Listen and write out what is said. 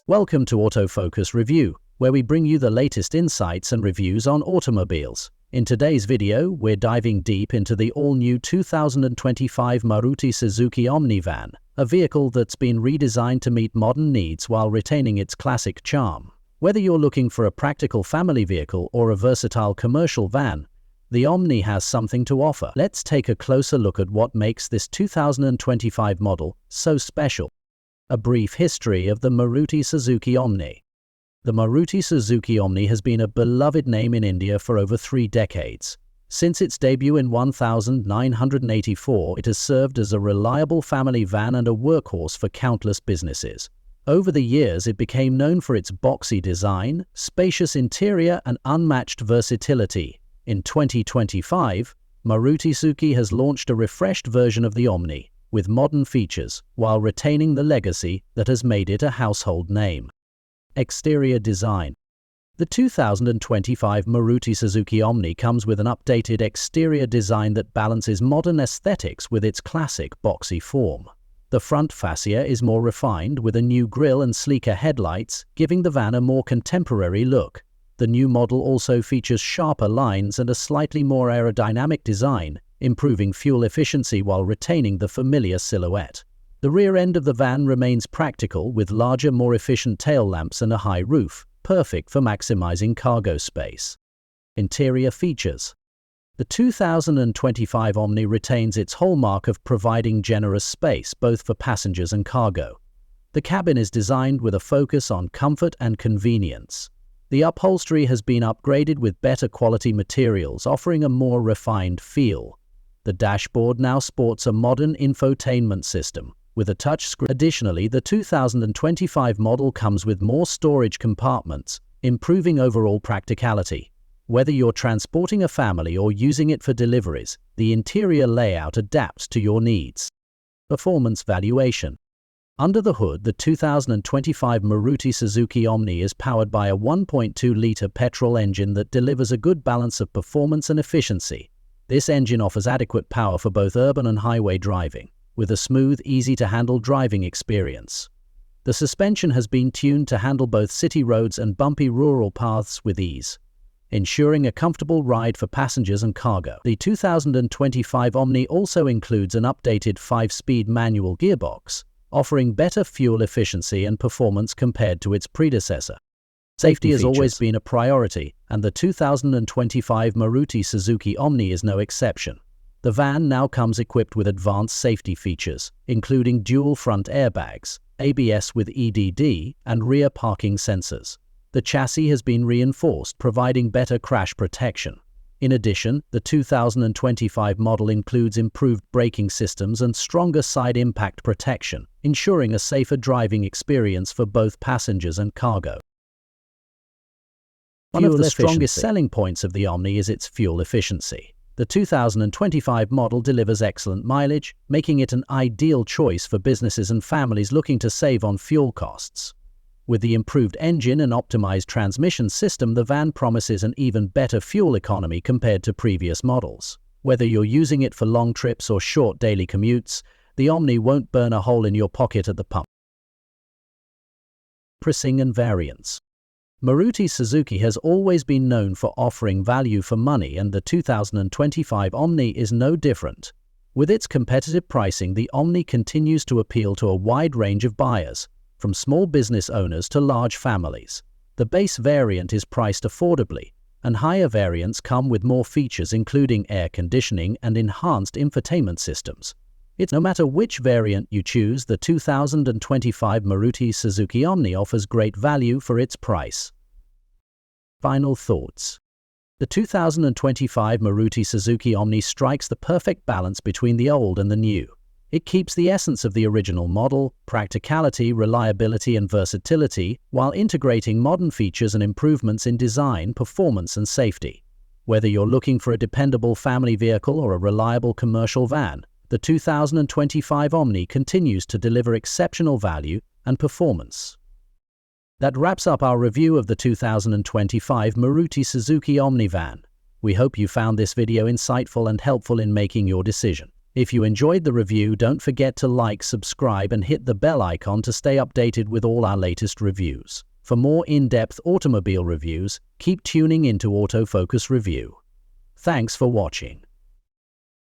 Welcome to Autofocus Review, where we bring you the latest insights and reviews on automobiles. In today's video, we're diving deep into the all-new 2025 Maruti Suzuki Omni van, a vehicle that's been redesigned to meet modern needs while retaining its classic charm. Whether you're looking for a practical family vehicle or a versatile commercial van, the Omni has something to offer. Let's take a closer look at what makes this 2025 model so special. A brief history of the Maruti Suzuki Omni. The Maruti Suzuki Omni has been a beloved name in India for over 3 decades. Since its debut in 1984, it has served as a reliable family van and a workhorse for countless businesses. Over the years, it became known for its boxy design, spacious interior, and unmatched versatility. In 2025, Maruti Suzuki has launched a refreshed version of the Omni, with modern features, while retaining the legacy that has made it a household name. Exterior design. The 2025 Maruti Suzuki Omni comes with an updated exterior design that balances modern aesthetics with its classic boxy form. The front fascia is more refined, with a new grille and sleeker headlights, giving the van a more contemporary look. The new model also features sharper lines and a slightly more aerodynamic design, improving fuel efficiency while retaining the familiar silhouette. The rear end of the van remains practical, with larger, more efficient tail lamps and a high roof, perfect for maximizing cargo space. Interior features. The 2025 Omni retains its hallmark of providing generous space both for passengers and cargo. The cabin is designed with a focus on comfort and convenience. The upholstery has been upgraded with better quality materials, offering a more refined feel. The dashboard now sports a modern infotainment system with a touchscreen. Additionally, the 2025 model comes with more storage compartments, improving overall practicality. Whether you're transporting a family or using it for deliveries, the interior layout adapts to your needs. Performance valuation. Under the hood, the 2025 Maruti Suzuki Omni is powered by a 1.2-liter petrol engine that delivers a good balance of performance and efficiency. This engine offers adequate power for both urban and highway driving, with a smooth, easy-to-handle driving experience. The suspension has been tuned to handle both city roads and bumpy rural paths with ease, ensuring a comfortable ride for passengers and cargo. The 2025 Omni also includes an updated 5-speed manual gearbox, offering better fuel efficiency and performance compared to its predecessor. Safety has always been a priority, and the 2025 Maruti Suzuki Omni is no exception. The van now comes equipped with advanced safety features, including dual front airbags, ABS with EDD, and rear parking sensors. The chassis has been reinforced, providing better crash protection. In addition, the 2025 model includes improved braking systems and stronger side impact protection, ensuring a safer driving experience for both passengers and cargo. One of the strongest selling points of the Omni is its fuel efficiency. The 2025 model delivers excellent mileage, making it an ideal choice for businesses and families looking to save on fuel costs. With the improved engine and optimized transmission system, the van promises an even better fuel economy compared to previous models. Whether you're using it for long trips or short daily commutes, the Omni won't burn a hole in your pocket at the pump. Pricing and variance. Maruti Suzuki has always been known for offering value for money, and the 2025 Omni is no different. With its competitive pricing, the Omni continues to appeal to a wide range of buyers, from small business owners to large families. The base variant is priced affordably, and higher variants come with more features, including air conditioning and enhanced infotainment systems. No matter which variant you choose, the 2025 Maruti Suzuki Omni offers great value for its price. Final thoughts. The 2025 Maruti Suzuki Omni strikes the perfect balance between the old and the new. It keeps the essence of the original model, practicality, reliability, and versatility, while integrating modern features and improvements in design, performance, and safety. Whether you're looking for a dependable family vehicle or a reliable commercial van, the 2025 Omni continues to deliver exceptional value and performance. That wraps up our review of the 2025 Maruti Suzuki Omni van. We hope you found this video insightful and helpful in making your decision. If you enjoyed the review, don't forget to like, subscribe, and hit the bell icon to stay updated with all our latest reviews. For more in-depth automobile reviews, keep tuning into Autofocus Review. Thanks for watching.